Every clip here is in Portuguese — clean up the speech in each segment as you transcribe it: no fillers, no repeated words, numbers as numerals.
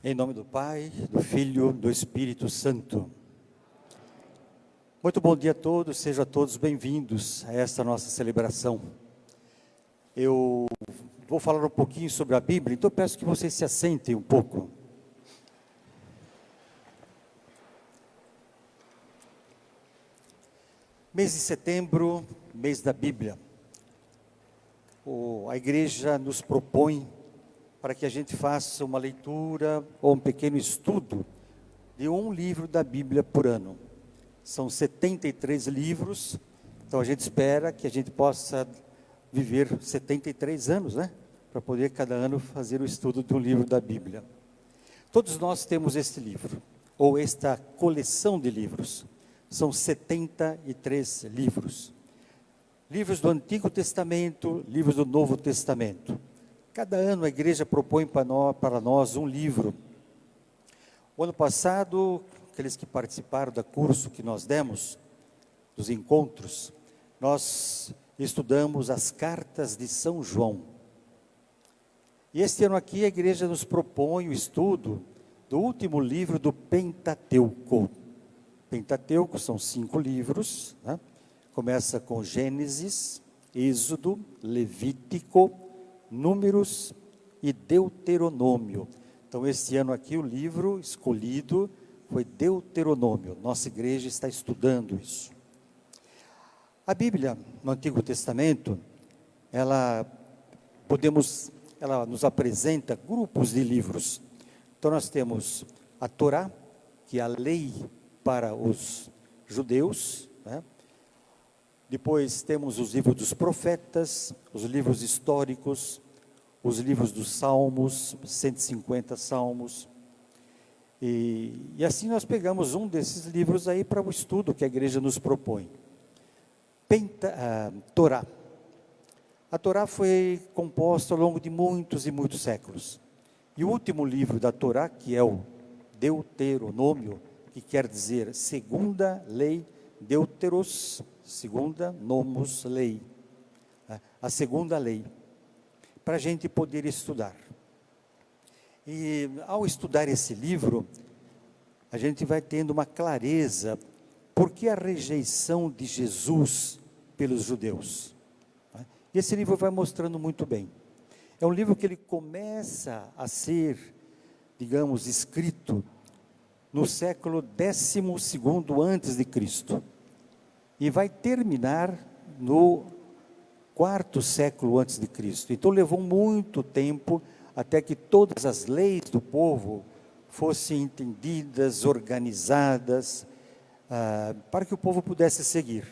Em nome do Pai, do Filho, do Espírito Santo. Muito bom dia a todos, sejam todos bem-vindos a esta nossa celebração. Eu vou falar um pouquinho sobre a Bíblia, então eu peço que vocês se assentem um pouco. Mês de setembro, mês da Bíblia. A igreja nos propõe para que a gente faça uma leitura ou um pequeno estudo de um livro da Bíblia por ano. São 73 livros, então a gente espera que a gente possa viver 73 anos, né? Para poder cada ano fazer o estudo de um livro da Bíblia. Todos nós temos este livro, ou esta coleção de livros. São 73 livros. Livros do Antigo Testamento, livros do Novo Testamento. Cada ano a igreja propõe para nós um livro. O ano passado, aqueles que participaram do curso que nós demos, dos encontros, nós estudamos as cartas de São João. E este ano aqui a igreja nos propõe o estudo do último livro do Pentateuco. Pentateuco são 5 livros, né? Começa com Gênesis, Êxodo, Levítico, Números e Deuteronômio. Então, este ano aqui o livro escolhido foi Deuteronômio. Nossa igreja está estudando isso. A Bíblia, no Antigo Testamento, ela nos apresenta grupos de livros. Então, nós temos a Torá, que é a lei para os judeus, né? Depois temos os livros dos profetas, os livros históricos, os livros dos salmos, 150 salmos. E assim nós pegamos um desses livros aí para o estudo que a igreja nos propõe. Torá. A Torá foi composta ao longo de muitos e muitos séculos. E o último livro da Torá, que é o Deuteronômio, que quer dizer segunda lei, Deuteros, segunda, nomos, lei, a segunda lei, para a gente poder estudar. E ao estudar esse livro, a gente vai tendo uma clareza, por que a rejeição de Jesus pelos judeus? E esse livro vai mostrando muito bem. É um livro que ele começa a ser, digamos, escrito no século 12º antes de Cristo. E vai terminar no 4º século antes de Cristo. Então levou muito tempo até que todas as leis do povo fossem entendidas, organizadas, para que o povo pudesse seguir.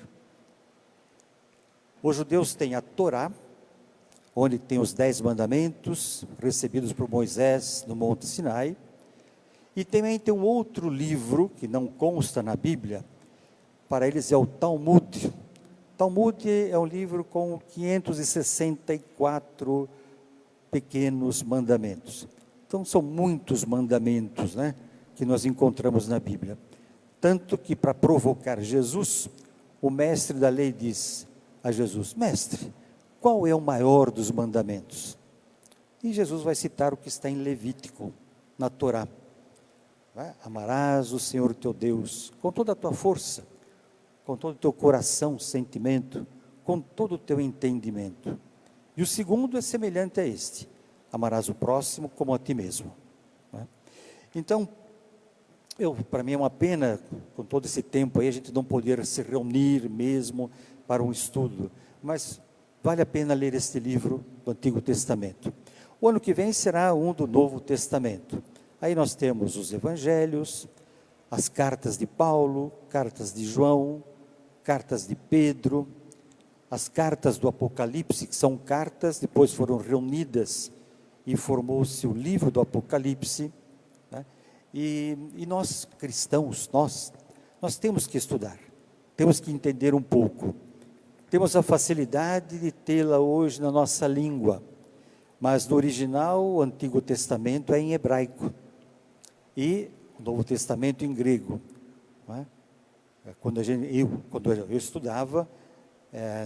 Os judeus têm a Torá, onde tem os 10 mandamentos, recebidos por Moisés no Monte Sinai, e também tem um outro livro, que não consta na Bíblia, para eles é o Talmud. Talmud é um livro com 564 pequenos mandamentos. Então são muitos mandamentos, né, que nós encontramos na Bíblia. Tanto que para provocar Jesus, o mestre da lei diz a Jesus: mestre, qual é o maior dos mandamentos? E Jesus vai citar o que está em Levítico, na Torá. Amarás o Senhor teu Deus com toda a tua força, com todo o teu coração, sentimento, com todo o teu entendimento. E o segundo é semelhante a este: amarás o próximo como a ti mesmo. Então, para mim é uma pena, com todo esse tempo aí, a gente não poder se reunir mesmo para um estudo, mas vale a pena ler este livro do Antigo Testamento. O ano que vem será um do Novo Testamento. Aí nós temos os evangelhos, as cartas de Paulo, cartas de João, cartas de Pedro, as cartas do Apocalipse, que são cartas, depois foram reunidas e formou-se o livro do Apocalipse, né? E nós cristãos, nós temos que estudar, temos que entender um pouco. Temos a facilidade de tê-la hoje na nossa língua, mas no original o Antigo Testamento é em hebraico e o Novo Testamento em grego, não é? Quando eu estudava,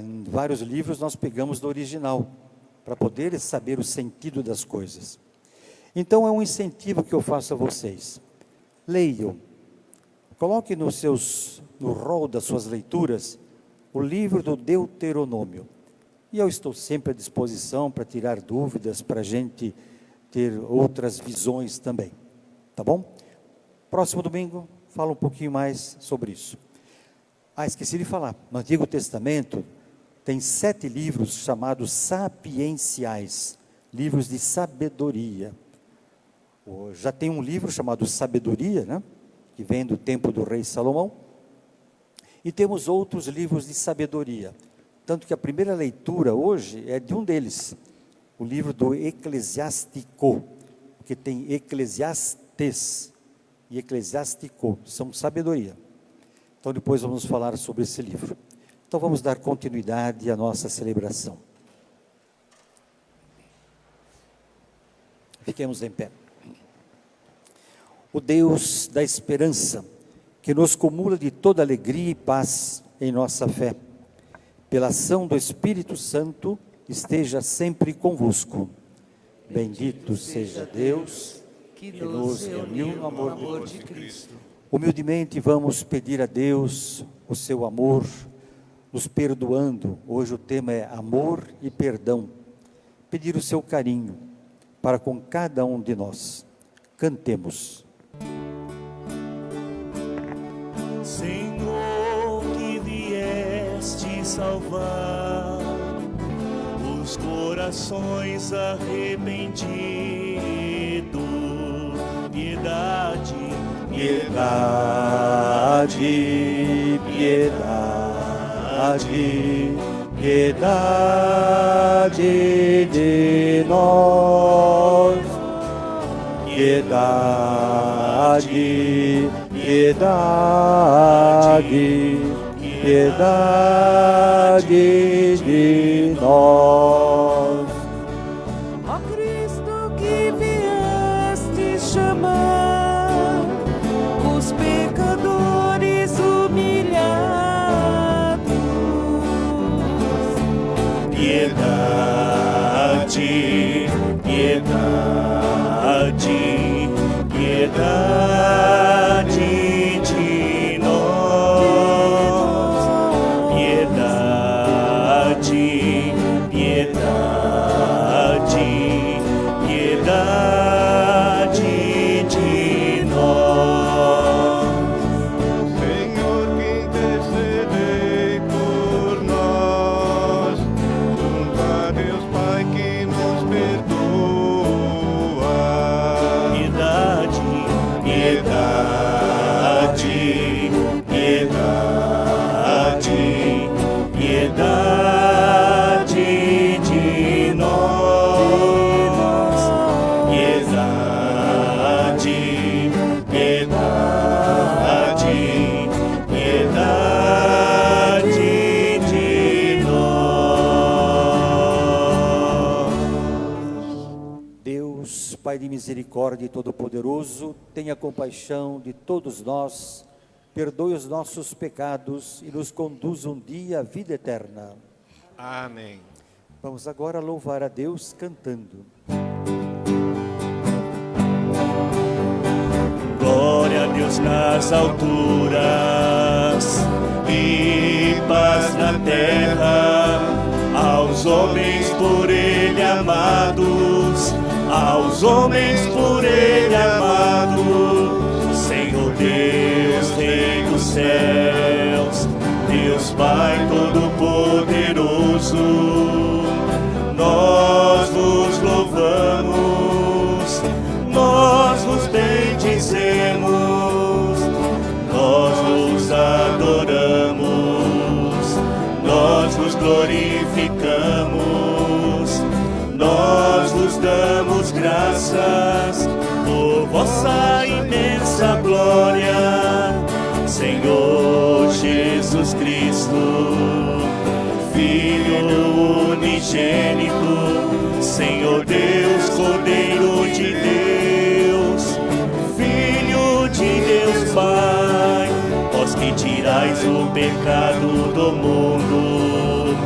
em vários livros nós pegamos do original, para poder saber o sentido das coisas. Então é um incentivo que eu faço a vocês. Leiam. Coloque no rol das suas leituras o livro do Deuteronômio. E eu estou sempre à disposição para tirar dúvidas, para a gente ter outras visões também. Tá bom? Próximo domingo, fala um pouquinho mais sobre isso. Esqueci de falar. No Antigo Testamento, tem 7 livros chamados sapienciais, livros de sabedoria. Já tem um livro chamado Sabedoria, né? Que vem do tempo do rei Salomão. E temos outros livros de sabedoria. Tanto que a primeira leitura hoje é de um deles, o livro do Eclesiástico, que tem Eclesiastes e Eclesiástico, são sabedoria. Então depois vamos falar sobre esse livro. Então vamos dar continuidade à nossa celebração. Fiquemos em pé. O Deus da esperança, que nos cumula de toda alegria e paz em nossa fé, pela ação do Espírito Santo, esteja sempre convosco. Bendito seja Deus, que nos reuniu no amor de Cristo. Humildemente vamos pedir a Deus o seu amor, nos perdoando. Hoje o tema é amor e perdão. Pedir o seu carinho para com cada um de nós. Cantemos. Senhor, que vieste salvar os corações arrependidos, piedade, piedade, piedade, piedade de nós, piedade, piedade, piedade de nós. Ó Cristo, que vieste chamar os pecadores humilhados, piedade, piedade, piedade de nós, piedade, piedade, piedade de nós. Senhor, que intercedei por nós, junto a Deus Pai que nos perdoa. Piedade, piedade, piedade, piedade de nós. Piedade, piedade, piedade de nós. Deus, Pai de misericórdia e todo-poderoso, tenha compaixão de todos nós, perdoe os nossos pecados e nos conduza um dia à vida eterna. Amém. Vamos agora louvar a Deus cantando. Glória a Deus nas alturas e paz na terra, aos homens por Ele amados, aos homens por Ele amados. Senhor Deus, Rei dos céus, Deus Pai Todo-Poderoso, nós vos louvamos, nós vos bendizemos, nós vos adoramos, nós vos glorificamos, nós vos damos graças por vossa imensa glória, Senhor Jesus Cristo, Filho unigênito, Senhor Deus, Cordeiro de Deus, Filho de Deus Pai, vós que tirais o pecado do mundo,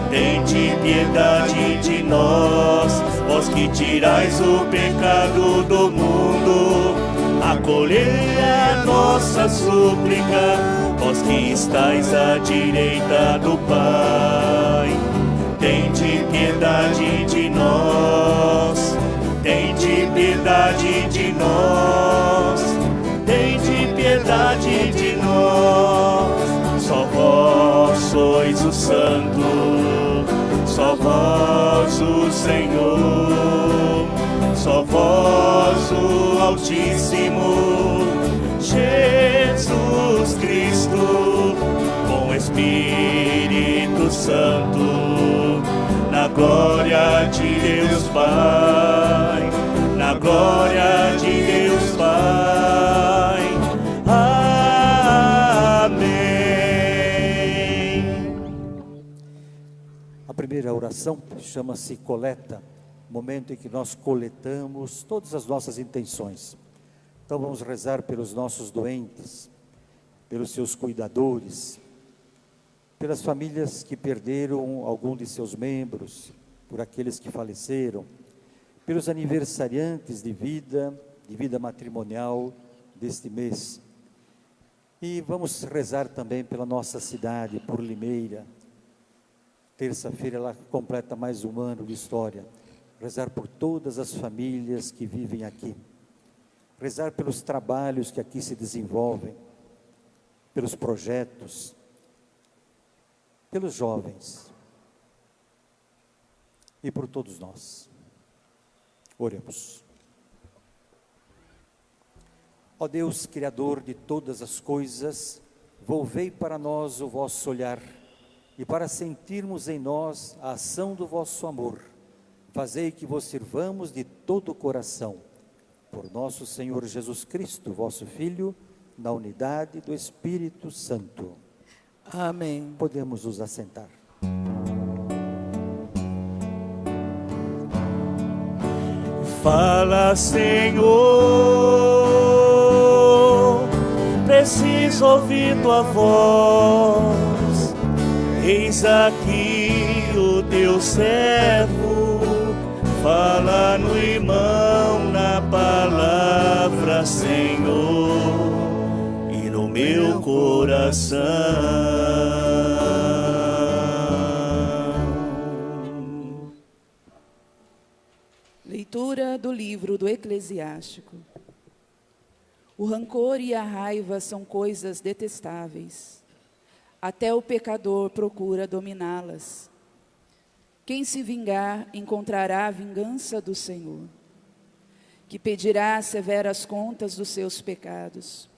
tende piedade de nós, vós que tirais o pecado do mundo, acolhei a nossa súplica, vós que estáis à direita do Pai. Tende piedade de nós, tende piedade de nós, tende piedade de nós. Só vós sois o Santo, só vós o Senhor, só vós o Altíssimo, Jesus Cristo, com o Espírito Santo, na glória de Deus Pai, na glória de Deus Pai. Amém. A primeira oração chama-se coleta, momento em que nós coletamos todas as nossas intenções. Então vamos rezar pelos nossos doentes, pelos seus cuidadores, pelas famílias que perderam algum de seus membros, por aqueles que faleceram, pelos aniversariantes de vida matrimonial deste mês. E vamos rezar também pela nossa cidade, por Limeira. Terça-feira ela completa mais um ano de história. Rezar por todas as famílias que vivem aqui. Rezar pelos trabalhos que aqui se desenvolvem, pelos projetos, pelos jovens e por todos nós. Oremos. Ó Deus, Criador de todas as coisas, volvei para nós o vosso olhar, e para sentirmos em nós a ação do vosso amor, fazei que vos sirvamos de todo o coração, por nosso Senhor Jesus Cristo, vosso Filho, na unidade do Espírito Santo. Amém. Podemos nos assentar. Fala, Senhor, preciso ouvir tua voz. Eis aqui o teu servo, fala no irmão, na palavra, Senhor, e no meu coração. Leitura do livro do Eclesiástico. O rancor e a raiva são coisas detestáveis. Até o pecador procura dominá-las. Quem se vingar encontrará a vingança do Senhor, que pedirá severas contas dos seus pecados.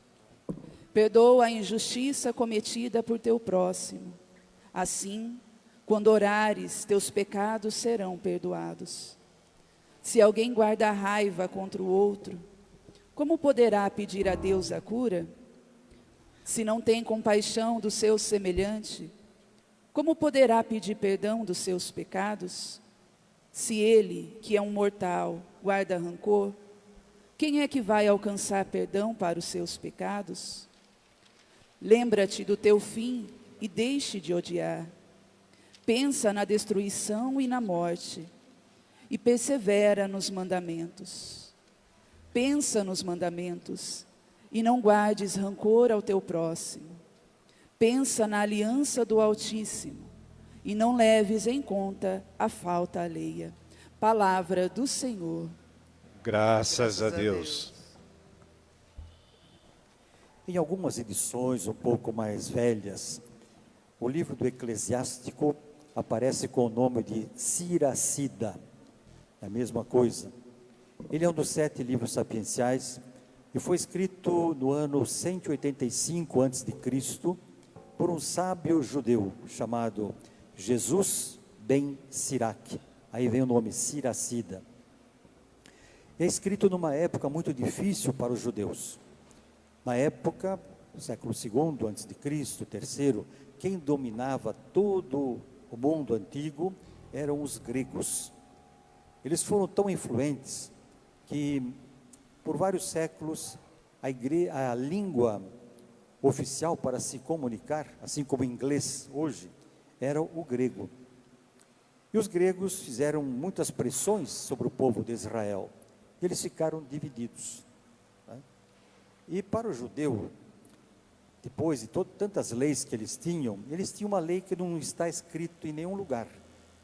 Perdoa a injustiça cometida por teu próximo. Assim, quando orares, teus pecados serão perdoados. Se alguém guarda raiva contra o outro, como poderá pedir a Deus a cura? Se não tem compaixão do seu semelhante, como poderá pedir perdão dos seus pecados? Se ele, que é um mortal, guarda rancor, quem é que vai alcançar perdão para os seus pecados? Lembra-te do teu fim e deixe de odiar. Pensa na destruição e na morte, e persevera nos mandamentos. Pensa nos mandamentos, e não guardes rancor ao teu próximo. Pensa na aliança do Altíssimo, e não leves em conta a falta alheia. Palavra do Senhor. Graças a Deus. Em algumas edições um pouco mais velhas, o livro do Eclesiástico aparece com o nome de Siracida. É a mesma coisa. Ele é um dos 7 livros sapienciais e foi escrito no ano 185 a.C. por um sábio judeu chamado Jesus ben Sirac. Aí vem o nome Siracida. É escrito numa época muito difícil para os judeus. Na época, século II a.C., terceiro, quem dominava todo o mundo antigo eram os gregos. Eles foram tão influentes que, por vários séculos, a língua oficial para se comunicar, assim como o inglês hoje, era o grego. E os gregos fizeram muitas pressões sobre o povo de Israel. Eles ficaram divididos, né? E para o judeu, depois de tantas leis que eles tinham uma lei que não está escrito em nenhum lugar,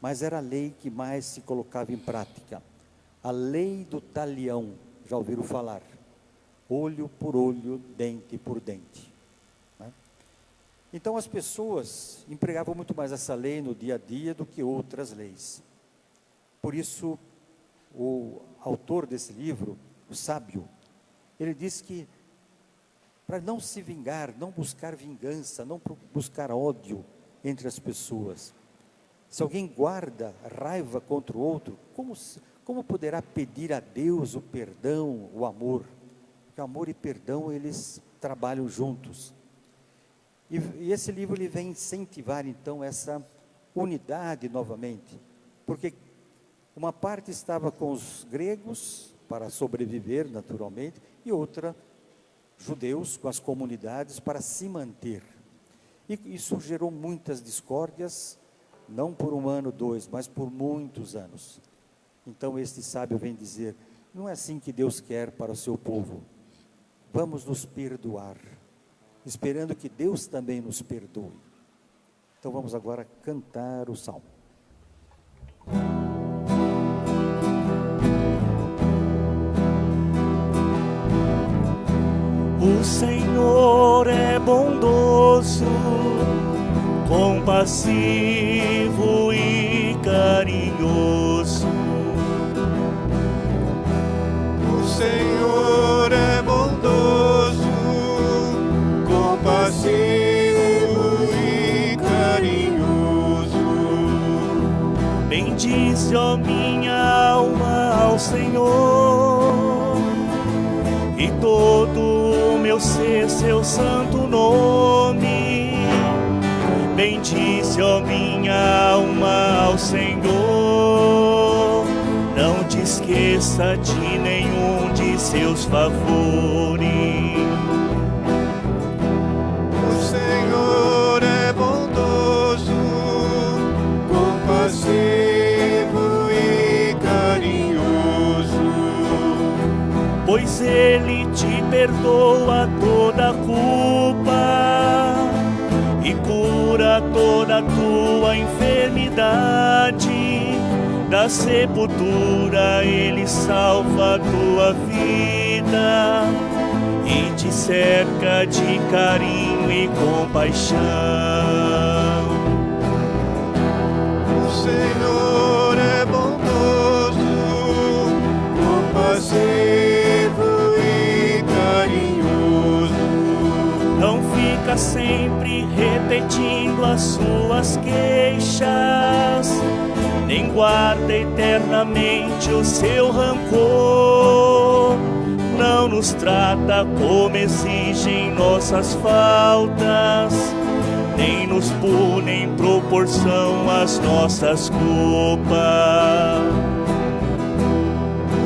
mas era a lei que mais se colocava em prática. A lei do talião, já ouviram falar? Olho por olho, dente por dente, né? Então as pessoas empregavam muito mais essa lei no dia a dia do que outras leis. Por isso, o autor desse livro, o sábio, ele diz que para não se vingar, não buscar vingança, não buscar ódio entre as pessoas. Se alguém guarda raiva contra o outro, como poderá pedir a Deus o perdão, o amor? Porque amor e perdão, eles trabalham juntos. E esse livro ele vem incentivar então essa unidade novamente, porque uma parte estava com os gregos para sobreviver naturalmente, e outra judeus com as comunidades para se manter. E isso gerou muitas discórdias, não por um ano, dois, mas por muitos anos. Então este sábio vem dizer, não é assim que Deus quer para o seu povo. Vamos nos perdoar, esperando que Deus também nos perdoe. Então vamos agora cantar o salmo. O Senhor é bondoso, compassivo e carinhoso. O Senhor é bondoso, compassivo e carinhoso. Bendize, ó minha alma, ao Senhor, e todo o meu ser, seu santo nome. Bendize, ó minha alma, ao Senhor, não te esqueça de nenhum de seus favores. O Senhor é bondoso, compassivo e carinhoso. Pois Ele te perdoa toda a culpa e cura toda a tua enfermidade. Da sepultura Ele salva a tua vida e te cerca de carinho e compaixão. O Senhor é bondoso, compassivo e carinhoso. Não fica sempre repetindo as suas queixas, nem guarda eternamente o seu rancor. Não nos trata como exigem nossas faltas, nem nos pune em proporção às nossas culpas.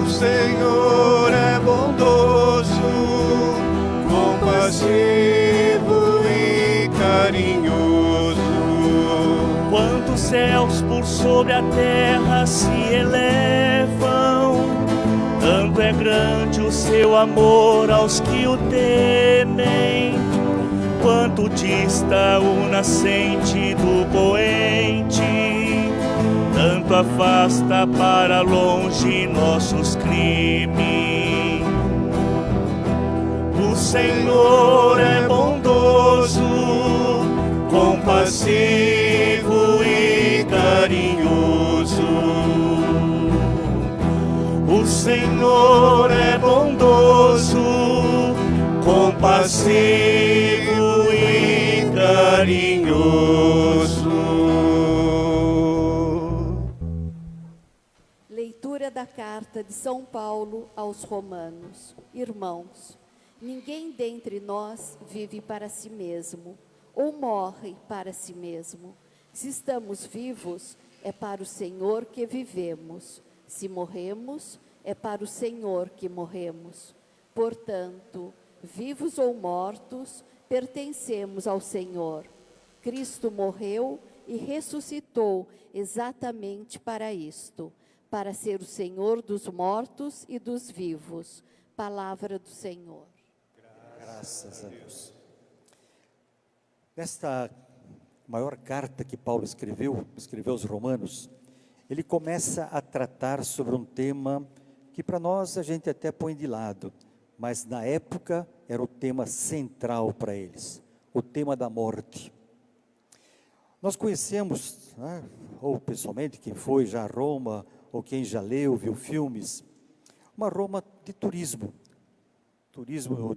O Senhor é bondoso, compassivo e carinhoso. Quantos céus por sobre a terra se elevam, tanto é grande o seu amor aos que o temem. Quanto dista o nascente do poente, tanto afasta para longe nossos crimes. O Senhor é bondoso, compassivo e carinhoso. O Senhor é bondoso, compassivo e carinhoso. Leitura da carta de São Paulo aos Romanos. Irmãos, ninguém dentre nós vive para si mesmo, ou morre para si mesmo. Se estamos vivos, é para o Senhor que vivemos. Se morremos, é para o Senhor que morremos. Portanto, vivos ou mortos, pertencemos ao Senhor. Cristo morreu e ressuscitou exatamente para isto, para ser o Senhor dos mortos e dos vivos. Palavra do Senhor. Graças a Deus. Nesta maior carta que Paulo escreveu aos Romanos, ele começa a tratar sobre um tema que para nós a gente até põe de lado, mas na época era o tema central para eles, o tema da morte. Nós conhecemos, né, ou pessoalmente, quem foi já a Roma, ou quem já leu, viu filmes, uma Roma de turismo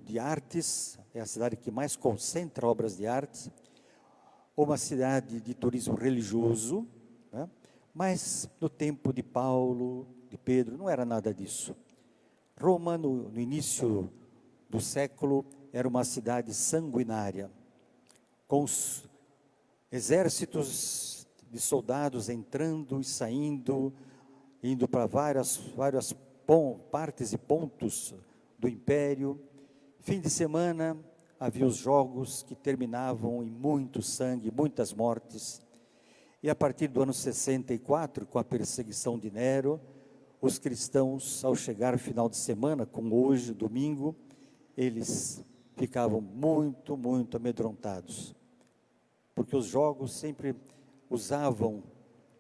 de artes, é a cidade que mais concentra obras de artes, ou uma cidade de turismo religioso, né? Mas no tempo de Paulo, de Pedro, não era nada disso. Roma, no início do século, era uma cidade sanguinária, com os exércitos de soldados entrando e saindo, indo para várias partes e pontos do império. Fim de semana, havia os jogos que terminavam em muito sangue, muitas mortes. E a partir do ano 64, com a perseguição de Nero, os cristãos, ao chegar final de semana, como hoje, domingo, eles ficavam muito, muito amedrontados. Porque os jogos sempre usavam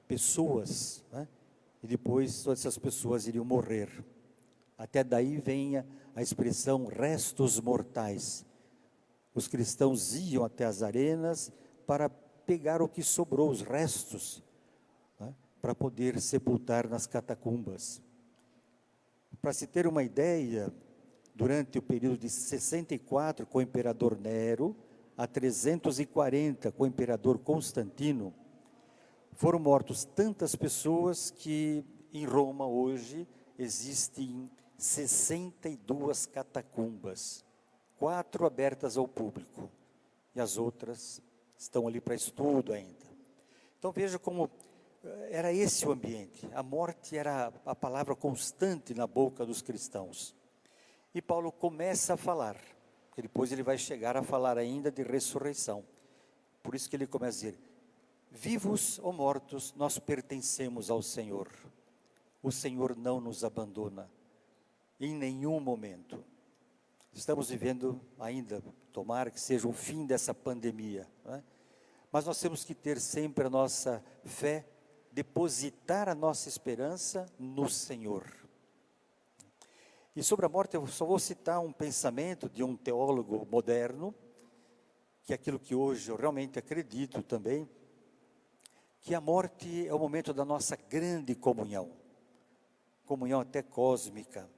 pessoas, né? E depois todas essas pessoas iriam morrer. Até daí vem a expressão restos mortais. Os cristãos iam até as arenas para pegar o que sobrou, os restos, né, para poder sepultar nas catacumbas. Para se ter uma ideia, durante o período de 64 com o imperador Nero, a 340 com o imperador Constantino, foram mortos tantas pessoas que em Roma hoje existem 62 catacumbas, 4 abertas ao público, e as outras estão ali para estudo ainda. Então veja como era esse o ambiente. A morte era a palavra constante na boca dos cristãos. E Paulo começa a falar, e depois ele vai chegar a falar ainda de ressurreição. Por isso que ele começa a dizer: vivos ou mortos, nós pertencemos ao Senhor. O Senhor não nos abandona em nenhum momento. Estamos vivendo ainda, tomara que seja o fim dessa pandemia, né? Mas nós temos que ter sempre a nossa fé, depositar a nossa esperança no Senhor. E sobre a morte eu só vou citar um pensamento de um teólogo moderno, que é aquilo que hoje eu realmente acredito também, que a morte é o momento da nossa grande comunhão até cósmica.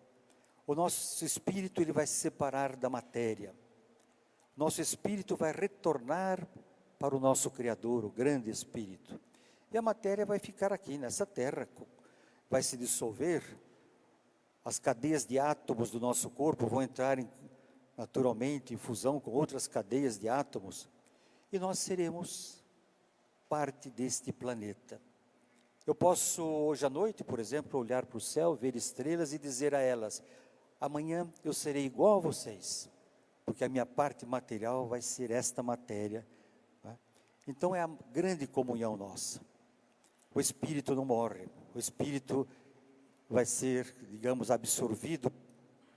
O nosso espírito ele vai se separar da matéria. Nosso espírito vai retornar para o nosso Criador, o grande Espírito. E a matéria vai ficar aqui nessa terra, vai se dissolver. As cadeias de átomos do nosso corpo vão entrar naturalmente em fusão com outras cadeias de átomos. E nós seremos parte deste planeta. Eu posso hoje à noite, por exemplo, olhar para o céu, ver estrelas e dizer a elas: amanhã eu serei igual a vocês, porque a minha parte material vai ser esta matéria, né? Então é a grande comunhão nossa. O Espírito não morre, o Espírito vai ser, digamos, absorvido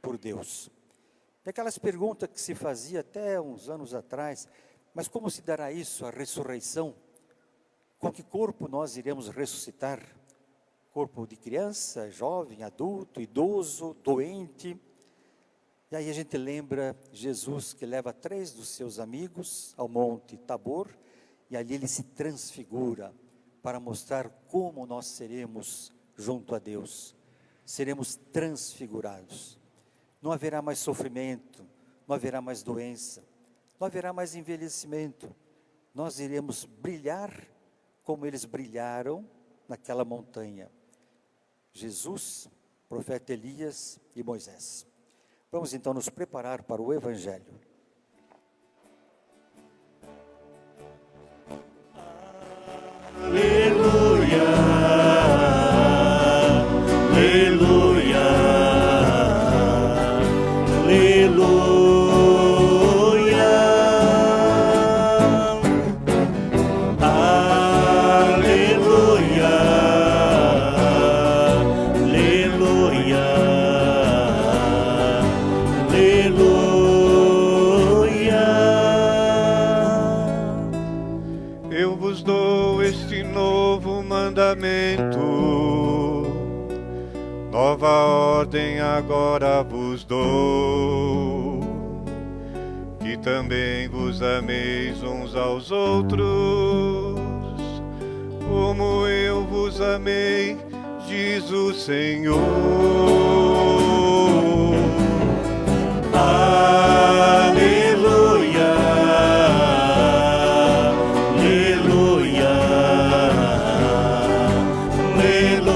por Deus. E aquelas perguntas que se fazia até uns anos atrás: mas como se dará isso, a ressurreição? Com que corpo nós iremos ressuscitar? Corpo de criança, jovem, adulto, idoso, doente? E aí a gente lembra Jesus que leva 3 dos seus amigos ao Monte Tabor, e ali ele se transfigura para mostrar como nós seremos junto a Deus. Seremos transfigurados. Não haverá mais sofrimento, não haverá mais doença, não haverá mais envelhecimento. Nós iremos brilhar como eles brilharam naquela montanha. Jesus, profeta Elias e Moisés. Vamos então nos preparar para o Evangelho. Aleluia, aleluia, aleluia. Aleluia. este novo mandamento. Nova ordem agora vos dou, que também vos ameis uns aos outros, como eu vos amei, diz o Senhor. Aleluia, aleluia, aleluia,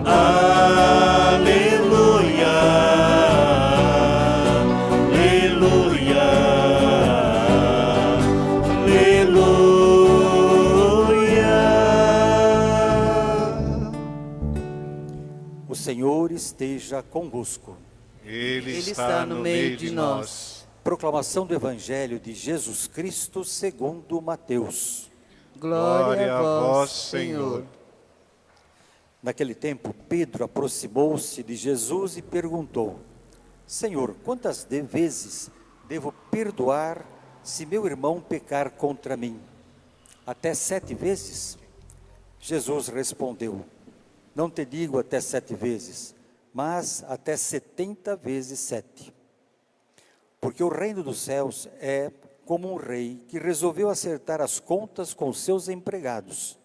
aleluia, aleluia. O Senhor esteja convosco. Ele Ele está no meio de nós. Proclamação do Evangelho de Jesus Cristo segundo Mateus. Glória a vós, Senhor. Naquele tempo, Pedro aproximou-se de Jesus e perguntou: Senhor, quantas vezes devo perdoar se meu irmão pecar contra mim? Até 7 vezes? Jesus respondeu: Não te digo até 7 vezes, mas até 70 vezes 7. Porque o reino dos céus é como um rei que resolveu acertar as contas com seus empregados.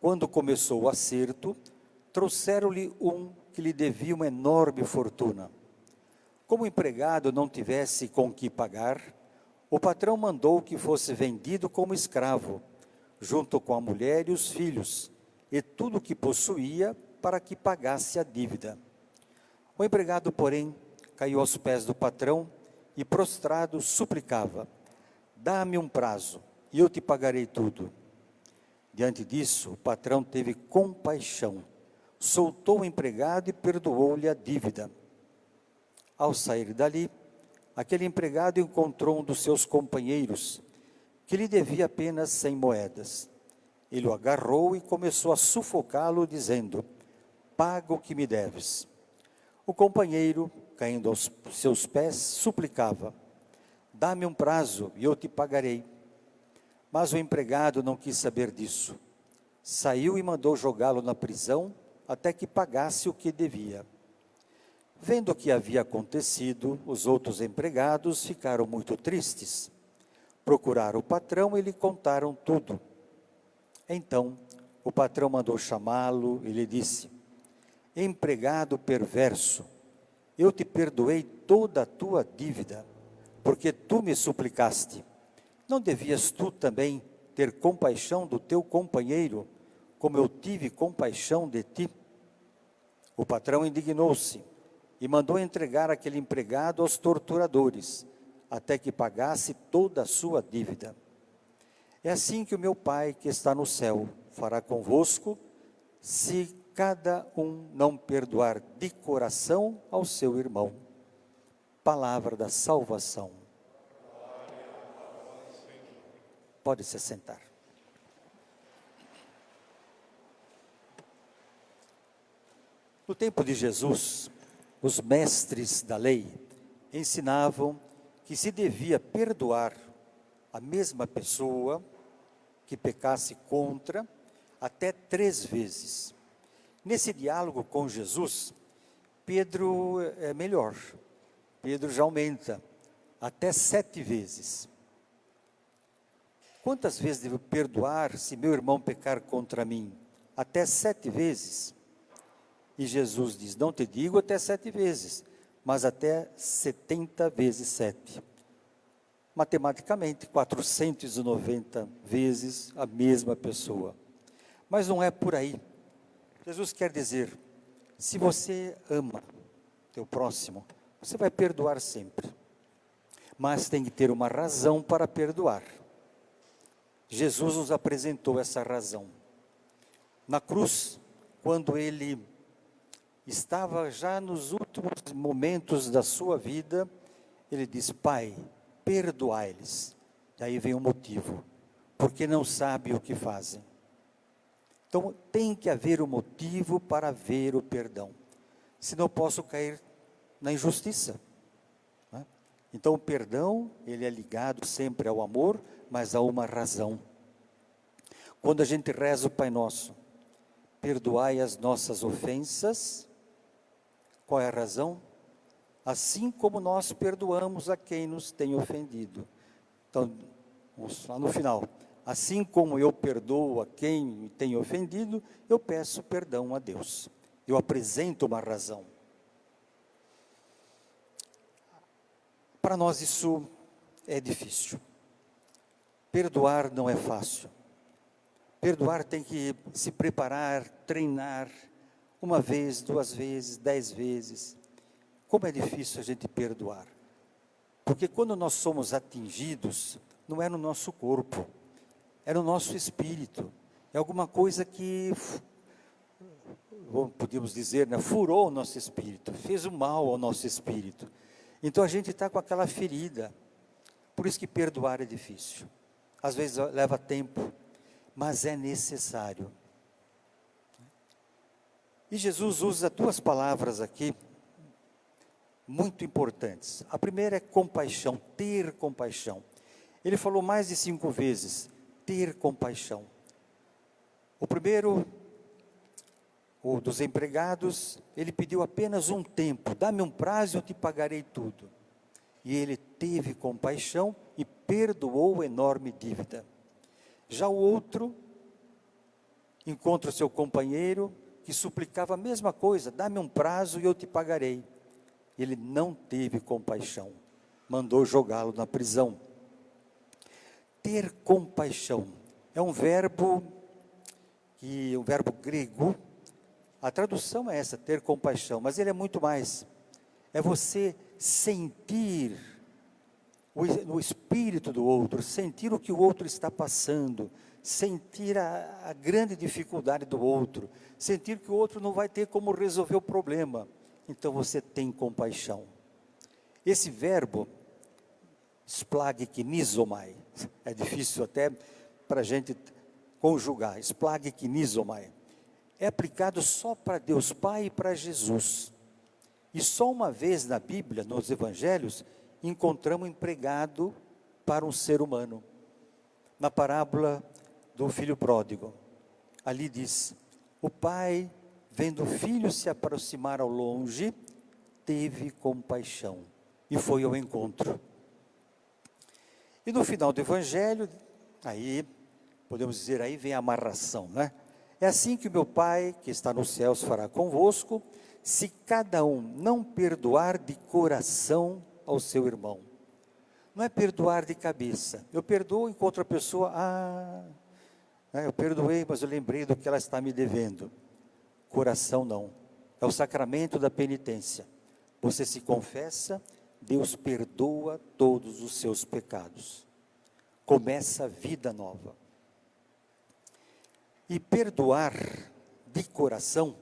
Quando começou o acerto, trouxeram-lhe um que lhe devia uma enorme fortuna. Como o empregado não tivesse com que pagar, o patrão mandou que fosse vendido como escravo, junto com a mulher e os filhos, e tudo o que possuía, para que pagasse a dívida. O empregado, porém, caiu aos pés do patrão e, prostrado, suplicava: Dá-me um prazo, e eu te pagarei tudo. Diante disso, o patrão teve compaixão, soltou o empregado e perdoou-lhe a dívida. Ao sair dali, aquele empregado encontrou um dos seus companheiros, que lhe devia apenas 100 moedas. Ele o agarrou e começou a sufocá-lo, dizendo: Paga o que me deves. O companheiro, caindo aos seus pés, suplicava: Dá-me um prazo e eu te pagarei. Mas o empregado não quis saber disso. Saiu e mandou jogá-lo na prisão até que pagasse o que devia. Vendo o que havia acontecido, os outros empregados ficaram muito tristes. Procuraram o patrão e lhe contaram tudo. Então, o patrão mandou chamá-lo e lhe disse: Empregado perverso, eu te perdoei toda a tua dívida, porque tu me suplicaste. Não devias tu também ter compaixão do teu companheiro, como eu tive compaixão de ti? O patrão indignou-se e mandou entregar aquele empregado aos torturadores, até que pagasse toda a sua dívida. É assim que o meu Pai, que está no céu, fará convosco, se cada um não perdoar de coração ao seu irmão. Palavra da salvação. Pode se sentar. No tempo de Jesus, os mestres da lei ensinavam que se devia perdoar a mesma pessoa que pecasse contra até 3 vezes. Nesse diálogo com Jesus, Pedro é melhor. Pedro já aumenta até 7 vezes. Quantas vezes devo perdoar se meu irmão pecar contra mim? Até 7 vezes. E Jesus diz: não te digo até 7 vezes, mas até 70 vezes 7. Matematicamente, 490 vezes a mesma pessoa. Mas não é por aí. Jesus quer dizer, se você ama teu próximo, você vai perdoar sempre. Mas tem que ter uma razão para perdoar. Jesus nos apresentou essa razão. Na cruz, quando ele estava já nos últimos momentos da sua vida, ele diz: Pai, perdoai-lhes. Daí vem o motivo, porque não sabem o que fazem. Então tem que haver um motivo para haver o perdão. Senão eu posso cair na injustiça, né? Então o perdão, ele é ligado sempre ao amor, mas a uma razão. Quando a gente reza o Pai Nosso, perdoai as nossas ofensas, qual é a razão? Assim como nós perdoamos a quem nos tem ofendido. Então, vamos lá no final. Assim como eu perdoo a quem me tem ofendido, eu peço perdão a Deus. Eu apresento uma razão. Para nós isso é difícil. Perdoar não é fácil. Perdoar tem que se preparar, treinar, 1 vez, 2 vezes, 10 vezes. Como é difícil a gente perdoar. Porque quando nós somos atingidos, não é no nosso corpo, é no nosso espírito. É alguma coisa que, podemos dizer, né, furou o nosso espírito, fez o mal ao nosso espírito. Então a gente está com aquela ferida. Por isso que perdoar é difícil. Às vezes leva tempo, mas é necessário. E Jesus usa 2 palavras aqui, muito importantes. A primeira é compaixão, ter compaixão. Ele falou mais de 5 vezes, ter compaixão. O primeiro, o dos empregados, ele pediu apenas um tempo, dá-me um prazo e eu te pagarei tudo. E ele teve compaixão e perdoou a enorme dívida. Já o outro, encontra o seu companheiro, que suplicava a mesma coisa, dá-me um prazo e eu te pagarei. Ele não teve compaixão, mandou jogá-lo na prisão. Ter compaixão é um verbo grego. A tradução é essa, ter compaixão, mas ele é muito mais. É você sentir o espírito do outro, sentir o que o outro está passando, sentir a grande dificuldade do outro, sentir que o outro não vai ter como resolver o problema. Então você tem compaixão. Esse verbo, splagkinizomai, é difícil até para a gente conjugar, splagkinizomai, é aplicado só para Deus Pai e para Jesus. E só uma vez na Bíblia, nos Evangelhos, encontramos empregado para um ser humano. Na parábola do filho pródigo, ali diz, o pai, vendo o filho se aproximar ao longe, teve compaixão e foi ao encontro. E no final do Evangelho, aí, podemos dizer, aí vem a amarração, né? É assim que o meu Pai, que está nos céus, fará convosco, se cada um não perdoar de coração ao seu irmão. Não é perdoar de cabeça. Eu perdoo, encontro a pessoa, eu perdoei, mas eu lembrei do que ela está me devendo. Coração não. É o sacramento da penitência. Você se confessa, Deus perdoa todos os seus pecados. Começa a vida nova. E perdoar de coração,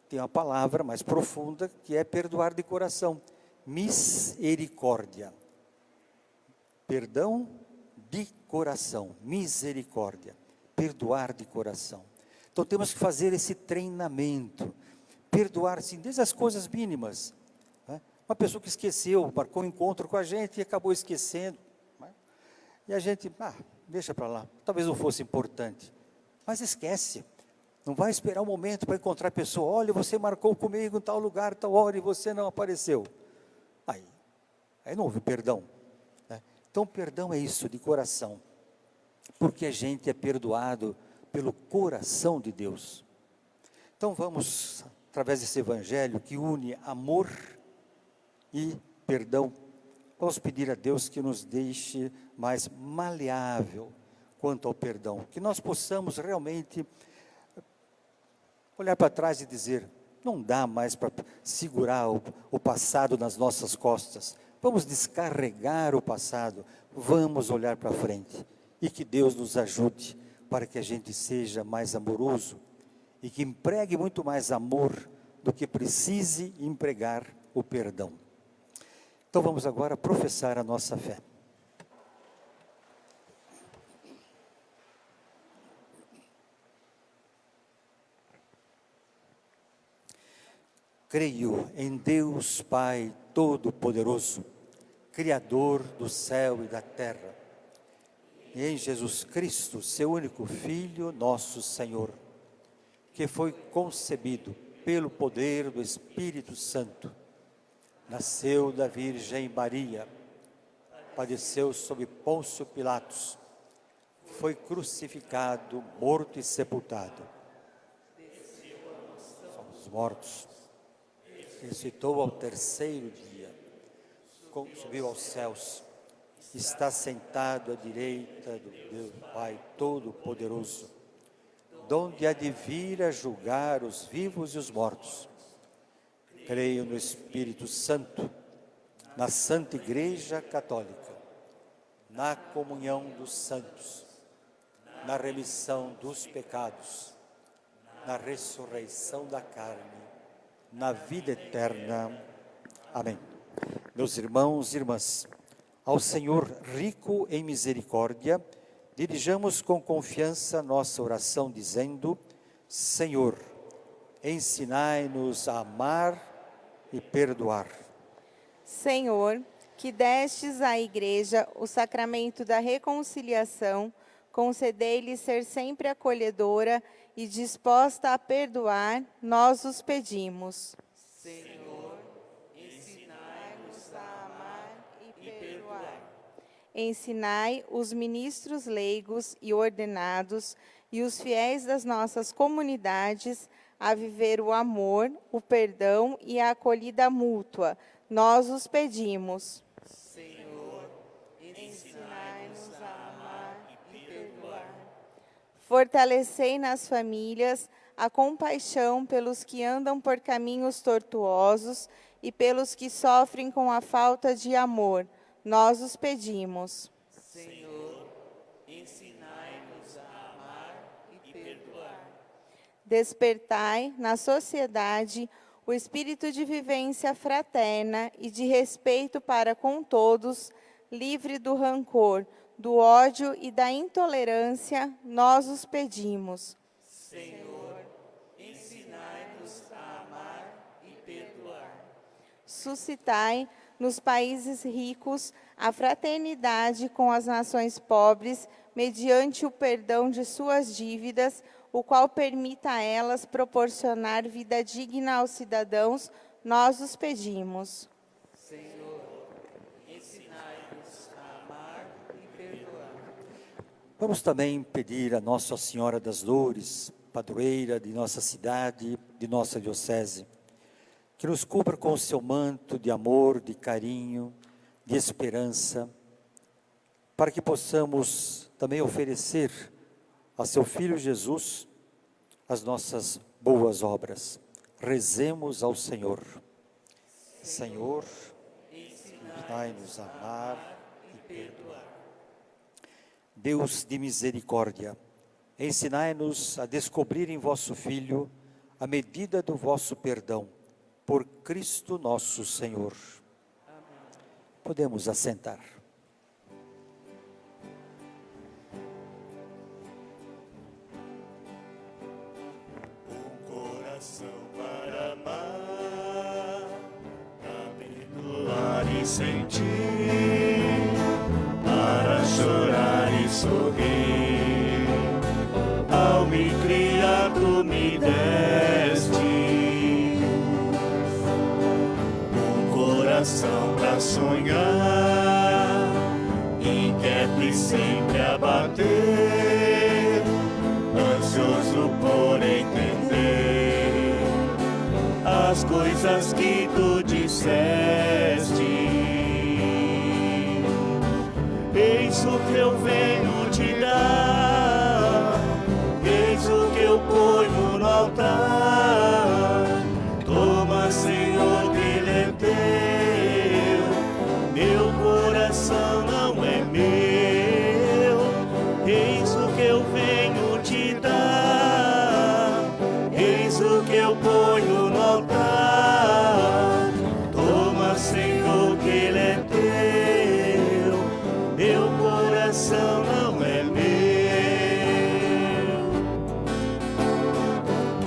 tem uma palavra mais profunda, que é perdoar de coração. Misericórdia. Perdão de coração, misericórdia. Perdoar de coração. Então temos que fazer esse treinamento. Perdoar, sim, desde as coisas mínimas. Né? Uma pessoa que esqueceu, marcou um encontro com a gente e acabou esquecendo. Né? E a gente, deixa para lá, talvez não fosse importante. Mas esquece. Não vai esperar um momento para encontrar a pessoa. Olha, você marcou comigo em tal lugar, tal hora, e você não apareceu. Aí não houve perdão. Né? Então, perdão é isso, de coração. Porque a gente é perdoado pelo coração de Deus. Então, vamos, através desse evangelho que une amor e perdão, vamos pedir a Deus que nos deixe mais maleável quanto ao perdão. Que nós possamos realmente olhar para trás e dizer, não dá mais para segurar o passado nas nossas costas. Vamos descarregar o passado, vamos olhar para frente. E que Deus nos ajude para que a gente seja mais amoroso e que empregue muito mais amor do que precise empregar o perdão. Então vamos agora professar a nossa fé. Creio em Deus Pai Todo-Poderoso, Criador do céu e da terra, e em Jesus Cristo, seu único Filho, nosso Senhor, que foi concebido pelo poder do Espírito Santo, nasceu da Virgem Maria, padeceu sob Pôncio Pilatos, foi crucificado, morto e sepultado. Somos mortos. Ressuscitou ao terceiro dia, subiu aos céus, está sentado à direita do Deus Pai Todo-Poderoso, donde há de vir a julgar os vivos e os mortos. Creio no Espírito Santo, na Santa Igreja Católica, na comunhão dos santos, na remissão dos pecados, na ressurreição da carne, na vida eterna. Amém. Meus irmãos e irmãs, ao Senhor rico em misericórdia, dirijamos com confiança nossa oração dizendo: Senhor, ensinai-nos a amar e perdoar. Senhor, que destes à Igreja o sacramento da reconciliação, concedei-lhe ser sempre acolhedora e disposta a perdoar, nós os pedimos. Senhor, ensinai-nos a amar e perdoar. Ensinai os ministros leigos e ordenados e os fiéis das nossas comunidades a viver o amor, o perdão e a acolhida mútua. Nós os pedimos. Senhor, ensinai-nos a amar e perdoar. Fortalecei nas famílias a compaixão pelos que andam por caminhos tortuosos e pelos que sofrem com a falta de amor. Nós os pedimos. Senhor, ensinai-nos a amar e perdoar. Despertai na sociedade o espírito de vivência fraterna e de respeito para com todos, livre do rancor, do ódio e da intolerância, nós os pedimos. Senhor, ensinai-nos a amar e perdoar. Suscitai nos países ricos a fraternidade com as nações pobres, mediante o perdão de suas dívidas, o qual permita a elas proporcionar vida digna aos cidadãos, nós os pedimos. Senhor, ensinai-nos a amar e perdoar. Vamos também pedir a Nossa Senhora das Dores, padroeira de nossa cidade, de nossa diocese, que nos cubra com o seu manto de amor, de carinho, de esperança, para que possamos também oferecer a seu Filho Jesus as nossas boas obras. Rezemos ao Senhor. Senhor, ensinai-nos a amar e perdoar. Deus de misericórdia, ensinai-nos a descobrir em vosso Filho a medida do vosso perdão, por Cristo nosso Senhor. Amém. Podemos assentar. Para amar, para perdoar e sentir, para chorar e sorrir. Ao me criar, tu me deste um coração para sonhar, inquieto e sempre a bater, ansioso por entender as coisas que tu disseste. Eis o que eu venho te dar, eis o que eu ponho no altar. Toma, Senhor, que ele é teu, meu coração não é meu. Eis o que eu venho te dar, eis o que eu ponho no altar. Toma, Senhor, que ele é teu, meu coração não é meu.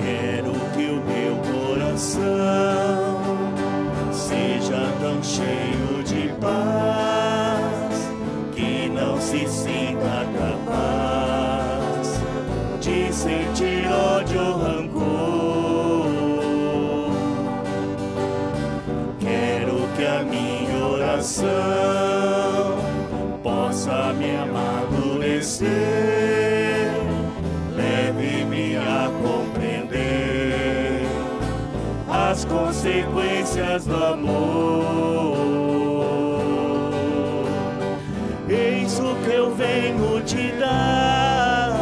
Quero que o meu coração seja tão cheio de paz, não se sinta capaz de sentir ódio ou rancor. Quero que a minha oração possa me amadurecer, leve-me a compreender as consequências do amor. Eis o que eu venho te dar,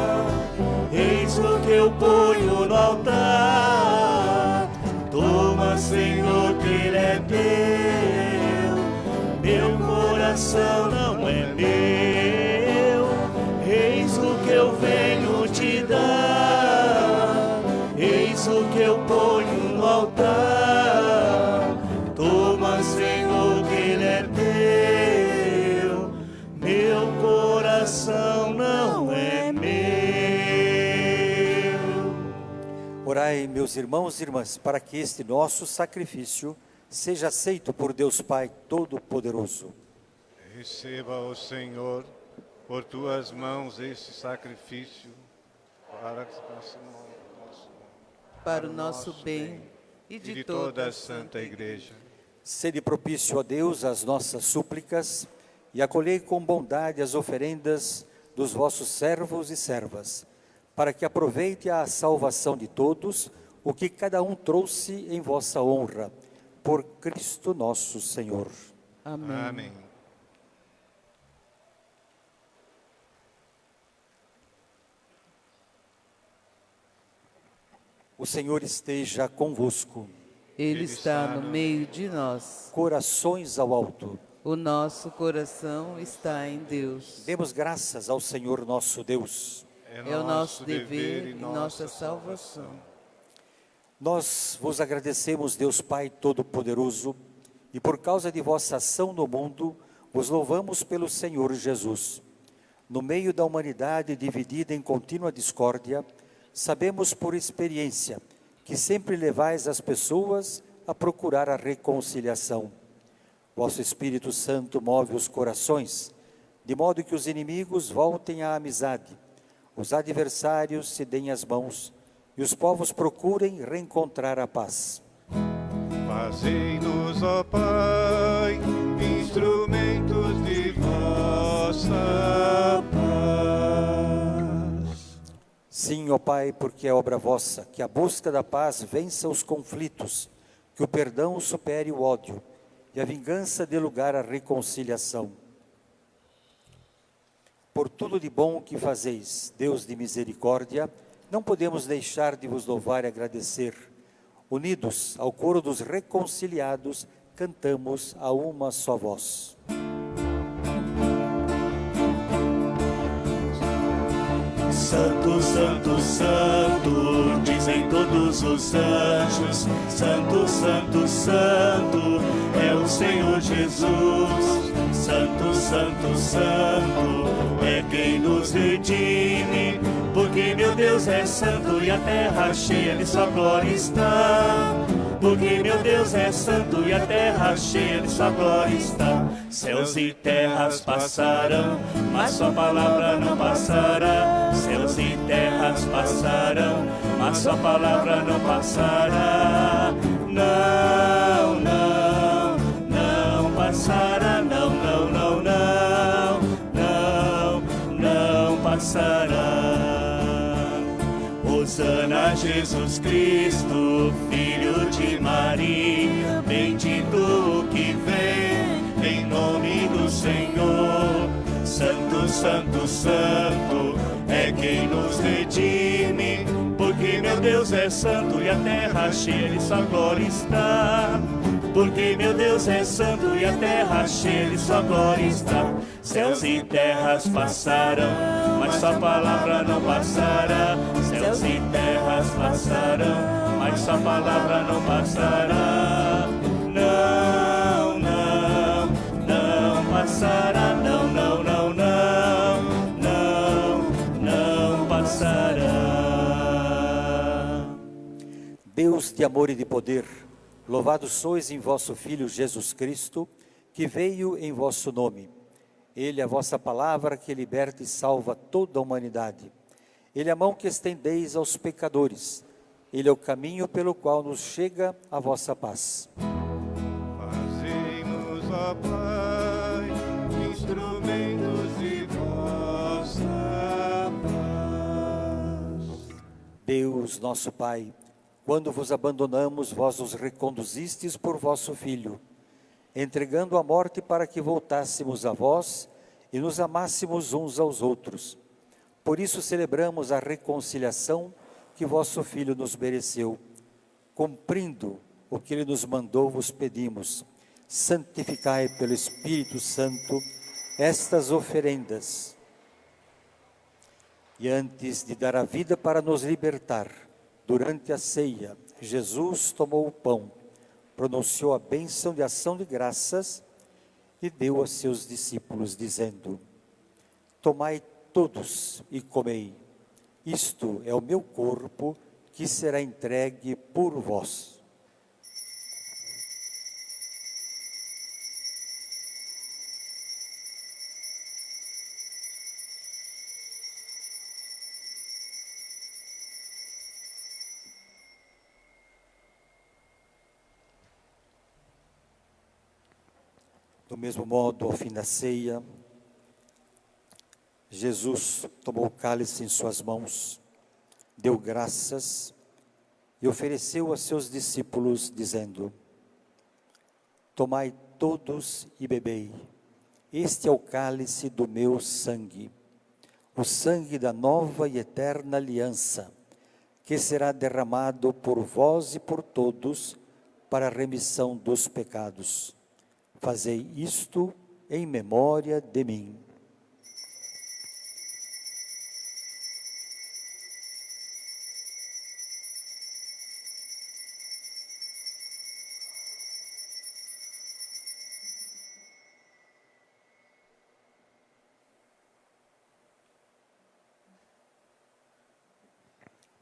eis o que eu ponho no altar. Toma, Senhor, que Ele é teu, meu coração não é meu. Eis o que eu venho te dar, eis o que eu ponho no altar. Toma, Senhor, que Ele é teu, meu coração não é meu. Orai, meus irmãos e irmãs, para que este nosso sacrifício seja aceito por Deus Pai Todo-Poderoso. Receba, ó Senhor, por tuas mãos este sacrifício para o nosso bem e de toda a Santa Igreja. Sede propício a Deus às nossas súplicas e acolhei com bondade as oferendas dos vossos servos e servas, para que aproveite a salvação de todos o que cada um trouxe em vossa honra, por Cristo nosso Senhor. Amém. Amém. O Senhor esteja convosco. Ele está no meio de nós. Corações ao alto. O nosso coração está em Deus. Demos graças ao Senhor nosso Deus. É o nosso dever e nossa salvação. Nós vos agradecemos, Deus Pai Todo-Poderoso, e por causa de vossa ação no mundo, vos louvamos pelo Senhor Jesus. No meio da humanidade dividida em contínua discórdia, sabemos por experiência que sempre levais as pessoas a procurar a reconciliação. Vosso Espírito Santo move os corações, de modo que os inimigos voltem à amizade, os adversários se deem as mãos e os povos procurem reencontrar a paz. Fazei-nos, ó Pai, instrumentos de vossa paz. Sim, ó Pai, porque é obra vossa, que a busca da paz vença os conflitos, que o perdão supere o ódio e a vingança dê lugar à reconciliação. Por tudo de bom que fazeis, Deus de misericórdia, não podemos deixar de vos louvar e agradecer. Unidos ao coro dos reconciliados, cantamos a uma só voz. Santo, Santo, Santo, dizem todos os anjos. Santo, Santo, Santo, é o Senhor Jesus. Santo, Santo, Santo, é quem nos redime. Porque meu Deus é santo e a terra cheia de sua glória está. Porque meu Deus é santo e a terra cheia de sua glória está. Céus e terras passarão, mas sua palavra não passará. Céus e terras passarão, mas sua palavra não passará. Não, não, não passará. Não, não, não, não, não, não passará. Hosana Jesus Cristo, Filho de Maria, bendito o que vem, em nome do Senhor. Santo, Santo, Santo, é quem nos redime, porque meu Deus é santo e a terra cheia de sua glória está. Porque meu Deus é santo e a terra cheia de sua glória está. Céus e terras passarão, mas sua palavra não passará. Céus e terras passarão, mas sua palavra não passará. Não, não, não passará. Não, não, não, não, não, não passará. Deus de amor e de poder, louvado sois em vosso Filho Jesus Cristo, que veio em vosso nome. Ele é a vossa palavra que liberta e salva toda a humanidade. Ele é a mão que estendeis aos pecadores. Ele é o caminho pelo qual nos chega a vossa paz. Fazei-nos, ó Pai, instrumentos de vossa paz. Deus, nosso Pai, quando vos abandonamos, vós nos reconduzistes por vosso Filho, entregando a morte para que voltássemos a vós e nos amássemos uns aos outros. Por isso celebramos a reconciliação que vosso Filho nos mereceu. Cumprindo o que Ele nos mandou, vos pedimos, santificai pelo Espírito Santo estas oferendas. E antes de dar a vida para nos libertar, durante a ceia, Jesus tomou o pão, pronunciou a bênção de ação de graças e deu a seus discípulos, dizendo: tomai todos e comei, isto é o meu corpo que será entregue por vós. Do mesmo modo, ao fim da ceia, Jesus tomou o cálice em suas mãos, deu graças e ofereceu a seus discípulos, dizendo: tomai todos e bebei, este é o cálice do meu sangue, o sangue da nova e eterna aliança, que será derramado por vós e por todos para a remissão dos pecados. Fazei isto em memória de mim.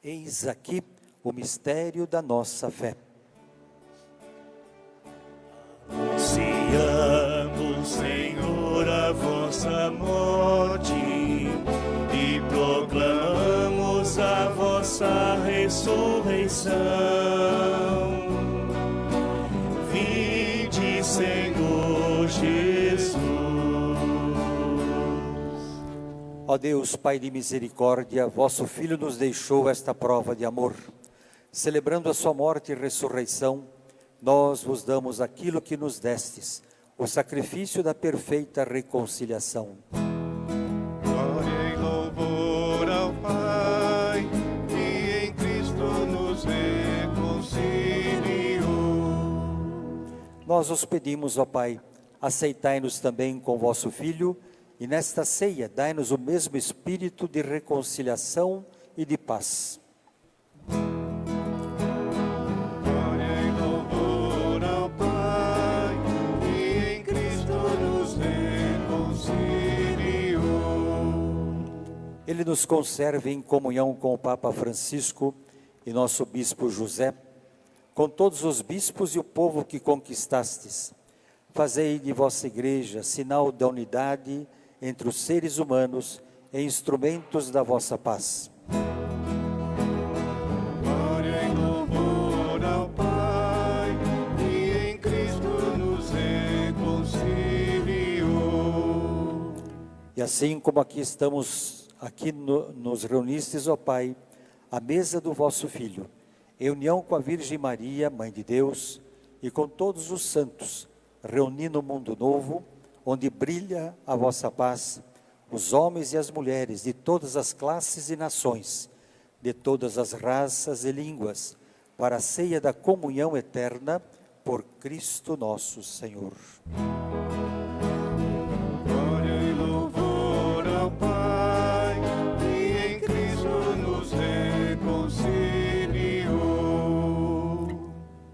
Eis aqui o mistério da nossa fé. Anunciamos, Senhor, a vossa morte e proclamamos a vossa ressurreição. Vinde, Senhor Jesus. Ó Deus, Pai de misericórdia, vosso Filho nos deixou esta prova de amor. Celebrando a sua morte e ressurreição, nós vos damos aquilo que nos destes, o sacrifício da perfeita reconciliação. Glória e louvor ao Pai, que em Cristo nos reconciliou. Nós os pedimos, ó Pai, aceitai-nos também com vosso Filho, e nesta ceia dai-nos o mesmo espírito de reconciliação e de paz. Glória e louvor ao Pai, que em Cristo nos reconciliou. Ele nos conserve em comunhão com o Papa Francisco e nosso Bispo José, com todos os bispos e o povo que conquistastes. Fazei de vossa Igreja sinal da unidade entre os seres humanos e instrumentos da vossa paz. Glória e louvor ao Pai, que em Cristo nos reconciliou. E assim como aqui estamos, nos reunistes, ó Pai, à mesa do vosso Filho, em união com a Virgem Maria, Mãe de Deus, e com todos os santos, reunindo o mundo novo, onde brilha a vossa paz, os homens e as mulheres de todas as classes e nações, de todas as raças e línguas, para a ceia da comunhão eterna, por Cristo nosso Senhor. Glória e louvor ao Pai, que em Cristo nos reconciliou.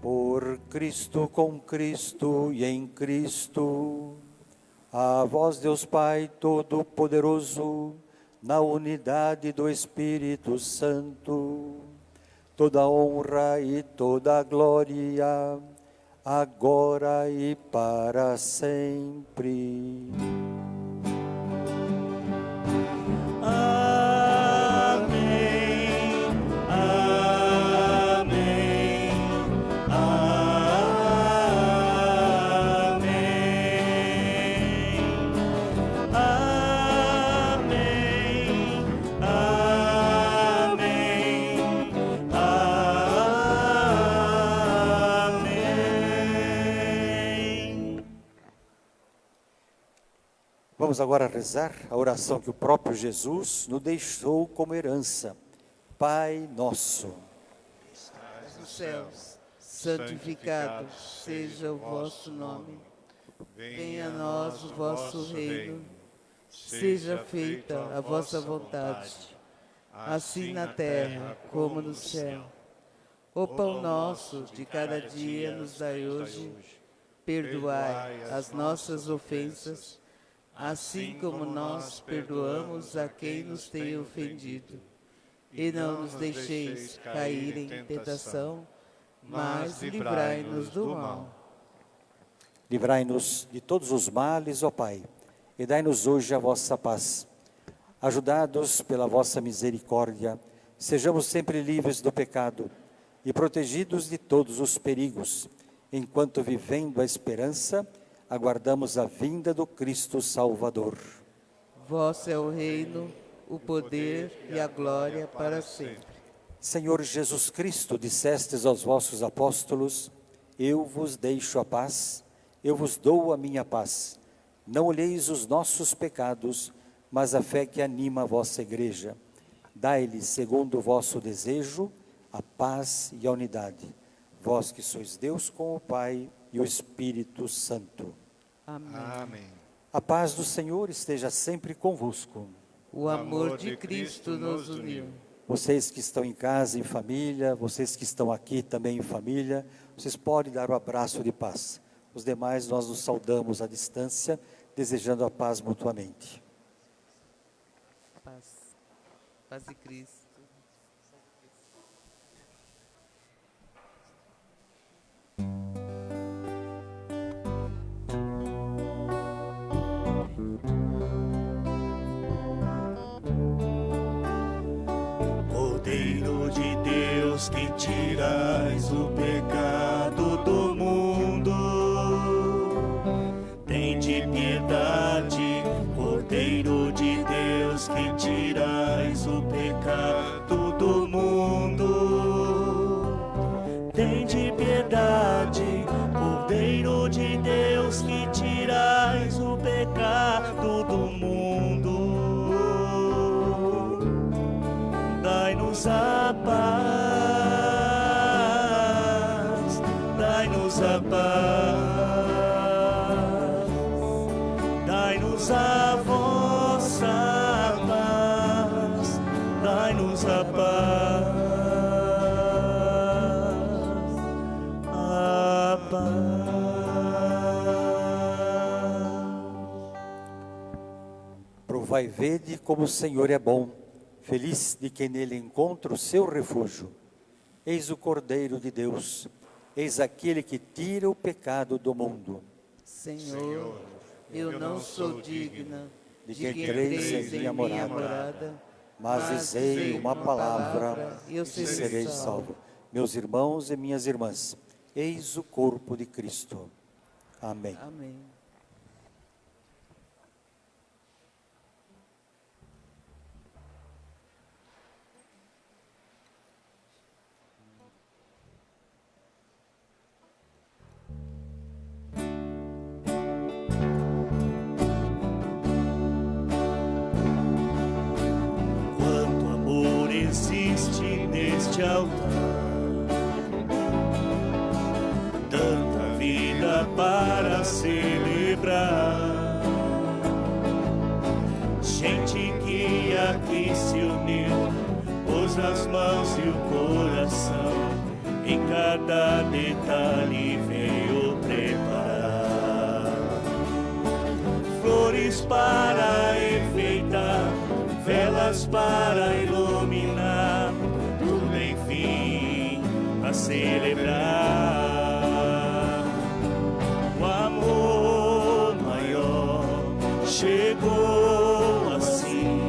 Por Cristo, com Cristo e em Cristo, a vós, Deus Pai Todo-Poderoso, na unidade do Espírito Santo, toda honra e toda glória, agora e para sempre. Vamos agora rezar a oração que o próprio Jesus nos deixou como herança. Pai nosso, Nos céus, santificado seja o vosso nome. Venha a nós o vosso reino. Seja feita a vossa vontade, assim na terra como no céu. O pão nosso de cada dia nos dai hoje. Perdoai as nossas ofensas, assim como nós perdoamos a quem nos tem ofendido. E não nos deixeis cair em tentação, mas livrai-nos do mal. livrai-nos de todos os males, ó Pai, e dai-nos hoje a vossa paz. Ajudados pela vossa misericórdia, sejamos sempre livres do pecado e protegidos de todos os perigos, enquanto, vivendo a esperança, aguardamos a vinda do Cristo Salvador. Vosso é o reino, o poder e a glória para sempre. Senhor Jesus Cristo, dissestes aos vossos apóstolos: eu vos deixo a paz, eu vos dou a minha paz. Não olheis os nossos pecados, mas a fé que anima a vossa igreja. Dai-lhe, segundo o vosso desejo, a paz e a unidade. Vós que sois Deus com o Pai e o Espírito Santo. Amém. Amém. A paz do Senhor esteja sempre convosco. O amor de Cristo nos uniu. Vocês que estão em casa, em família, vocês que estão aqui também em família, vocês podem dar o abraço de paz. Os demais nós nos saudamos à distância, desejando a paz mutuamente. Paz. Paz de Cristo. Cordeiro de Deus, que tirais o pecado do mundo, tende piedade. Cordeiro de Deus, que tirais o pecado do mundo, tende piedade. Cordeiro de Deus, que tirais o pecado do mundo, dai-nos a paz, dai-nos a paz, dai-nos a vossa paz, dai-nos a paz, a paz. Provai e vede como o Senhor é bom. Feliz de quem nele encontra o seu refúgio. Eis o Cordeiro de Deus, eis aquele que tira o pecado do mundo. Senhor, eu não sou digna de de que que entreis entreis em em minha minha morada, morada, mas dizei uma palavra e eu e serei sereis salvo. Meus irmãos e minhas irmãs, eis o corpo de Cristo. Amém. Amém. Quanto amor existe neste altar, tanta vida para celebrar. Gente que aqui se uniu, pôs as mãos e o coração, em cada detalhe veio preparar flores para enfeitar, velas para iluminar, tudo enfim a celebrar. O amor maior chegou assim,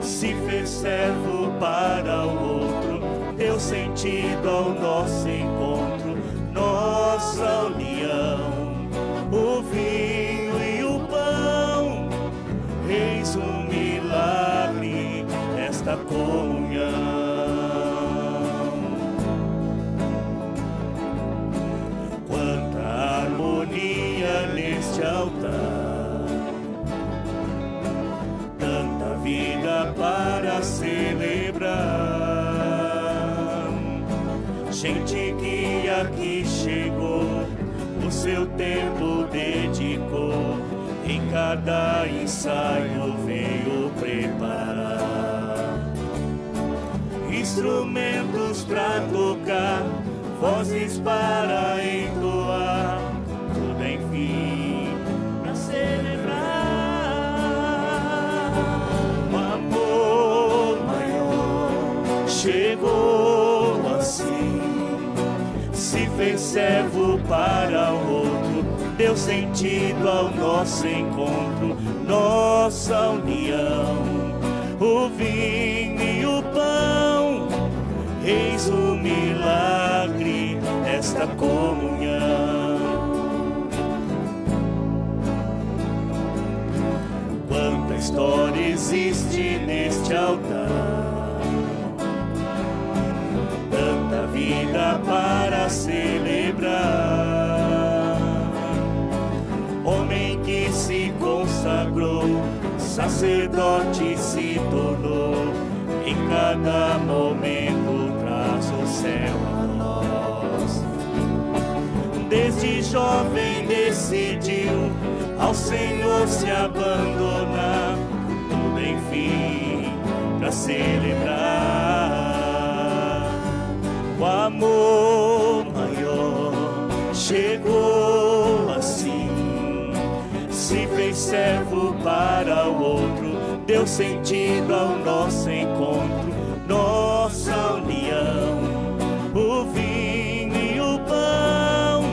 se fez servo para o outro, deu sentido ao nosso encontro, nossa união, o vinho e o pão. Eis um milagre, esta comunhão. Quanta harmonia neste altar, para celebrar. Gente que aqui chegou, o seu tempo dedicou, em cada ensaio veio preparar instrumentos para tocar, vozes para entoar, tudo enfim para celebrar. O amor maior chegou assim, se fez servo para o outro, deu sentido ao nosso encontro, nossa união. O vinho e o pão, eis o milagre desta comunhão. Quanta história existe neste altar, tanta vida para celebrar. Homem que se consagrou, sacerdote se tornou, em cada momento traz o céu a nós. Desde jovem decidiu ao Senhor se abandonar, tudo enfim para celebrar. O amor maior chegou assim, se fez servo para o outro, deu sentido ao nosso encontro, nossa união. O vinho e o pão,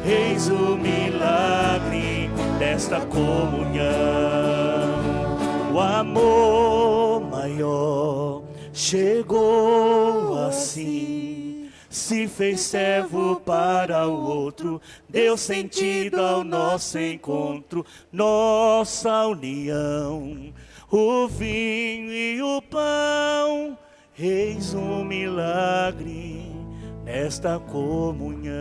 eis o milagre desta comunhão. O amor maior chegou assim, se fez servo para o outro, deu sentido ao nosso encontro, nossa união. O vinho e o pão, eis um milagre nesta comunhão.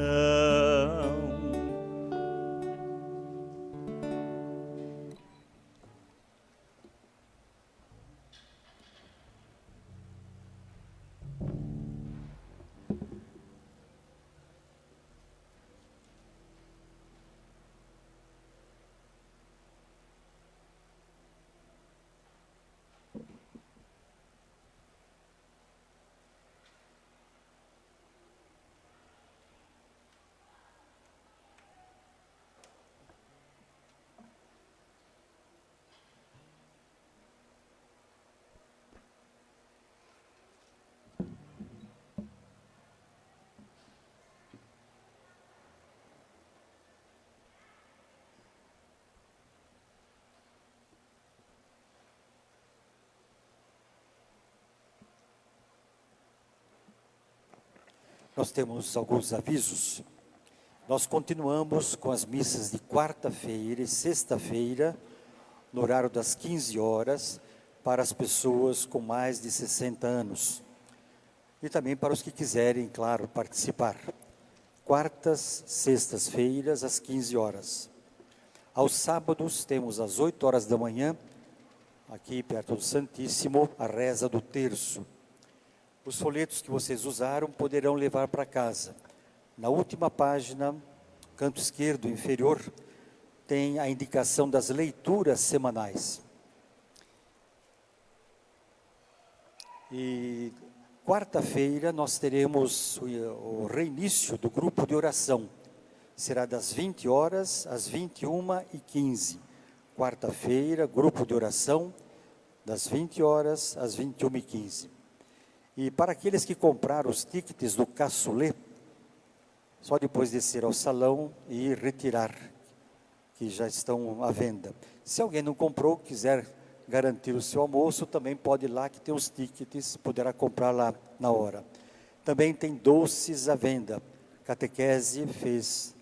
Nós temos alguns avisos. Nós continuamos com as missas de quarta-feira e sexta-feira, no horário das 15 horas, para as pessoas com mais de 60 anos. E também para os que quiserem, claro, participar. Quartas, sextas-feiras, às 15 horas. Aos sábados, temos às 8 horas da manhã, aqui perto do Santíssimo, a reza do terço. Os folhetos que vocês usaram poderão levar para casa. Na última página, canto esquerdo inferior, tem a indicação das leituras semanais. E quarta-feira nós teremos o reinício do grupo de oração. Será das 20 horas às 21h15. Quarta-feira, grupo de oração, das 20 horas às 21h15. E para aqueles que compraram os tickets do cassoulet, só depois descer ao salão e retirar, que já estão à venda. Se alguém não comprou, quiser garantir o seu almoço, também pode ir lá que tem os tickets, poderá comprar lá na hora. Também tem doces à venda. Catequese fez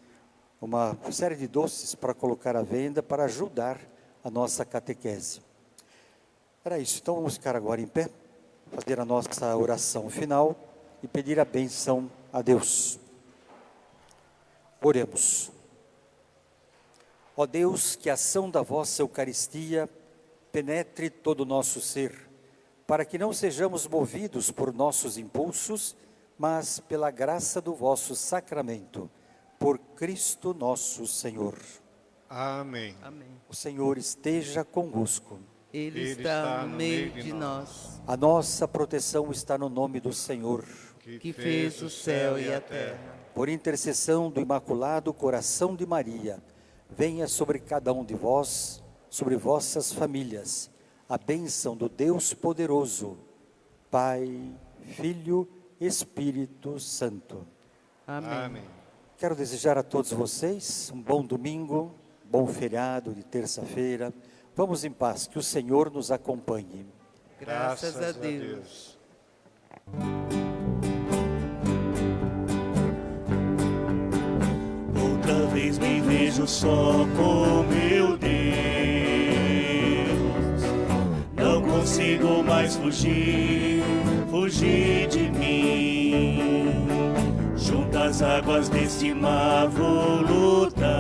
uma série de doces para colocar à venda, para ajudar a nossa catequese. Era isso, então vamos ficar agora em pé, fazer a nossa oração final e pedir a bênção a Deus. Oremos. Ó Deus, que a ação da vossa Eucaristia penetre todo o nosso ser, para que não sejamos movidos por nossos impulsos, mas pela graça do vosso sacramento, por Cristo nosso Senhor. Amém. Amém. O Senhor esteja convosco. Ele está no meio de nós, A nossa proteção está no nome do Senhor. que fez o céu e a terra. Por intercessão do Imaculado Coração de Maria, venha sobre cada um de vós, sobre vossas famílias, a bênção do Deus poderoso, Pai, Filho, Espírito Santo. Amém. Amém. Quero desejar a todos vocês um bom domingo, bom feriado de terça-feira. Vamos em paz, que o Senhor nos acompanhe. Graças a Deus. Outra vez me vejo só com meu Deus. Não consigo mais fugir de mim. Junto às águas deste mar vou lutar.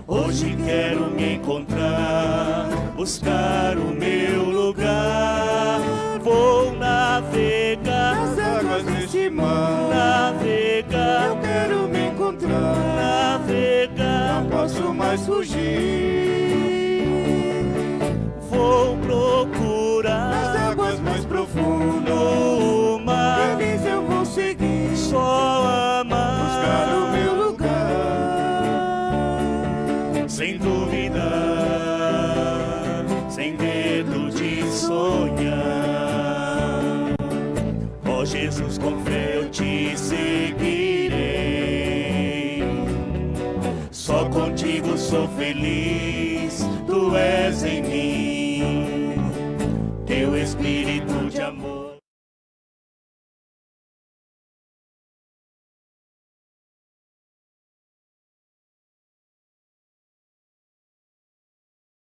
Hoje quero me encontrar, buscar o meu lugar. Vou navegar As águas deste mar, navegar, eu quero me encontrar. navegar. Não posso mais fugir. Vou procurar Nas águas mais profundas, no mar, feliz eu vou seguir. só amar. Buscar o meu lugar. Sem dúvida, sem medo de sonhar. Ó Jesus, com fé eu te seguirei. Só contigo sou feliz.